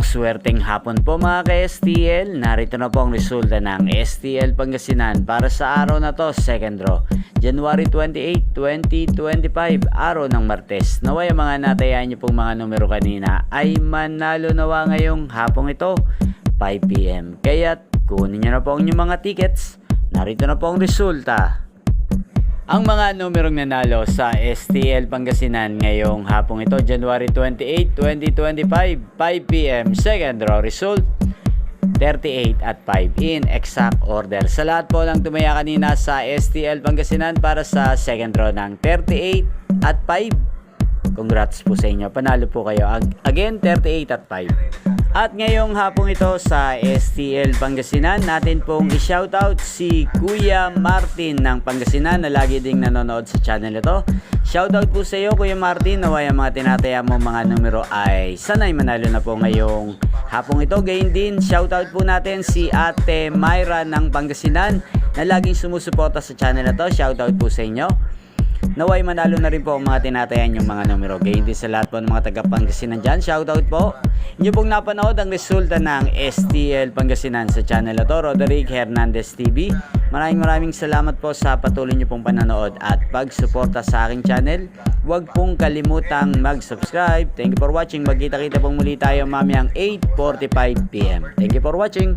Maswerteng hapon po mga ka-STL. Narito na po ang resulta ng STL Pangasinan para sa araw na to, second draw. January 28, 2025, araw ng Martes. Naway ang mga natayaan niyo pong mga numero kanina ay manalo nawa ngayong hapong ito, 5 PM. Kaya't kunin niyo na po ang inyong mga tickets. Narito na po ang resulta. Ang mga numerong nanalo sa STL Pangasinan ngayong hapong ito, January 28, 2025, 5 PM, second draw result, 38 at 5 in exact order. Sa lahat po lang tumaya kanina sa STL Pangasinan para sa second draw ng 38 at 5. Congrats po sa inyo, panalo po kayo. Again, 38 at 5. At ngayong hapong ito sa STL Pangasinan, natin pong i-shoutout si Kuya Martin ng Pangasinan na lagi ding nanonood sa channel ito. Shoutout po sa iyo Kuya Martin, naway ang mga tinataya mo mga numero ay sanay manalo na po ngayong hapong ito. Gayon din, shoutout po natin si Ate Myra ng Pangasinan na laging sumusuporta sa channel na to. Shoutout po sa inyo. Naway manalo na rin po ang mga tinatayan yung mga numero. Gayon din sa lahat po ng mga taga Pangasinan dyan. Shoutout po. Inyo pong napanood ang resulta ng STL Pangasinan sa channel na to, Roderick Hernandez TV. Maraming salamat po sa patuloy nyo pong panonood at pagsuporta sa aking channel. Huwag pong kalimutang mag-subscribe. Thank you for watching. Magkita-kita pong muli tayo mamayang 8:45 PM. Thank you for watching.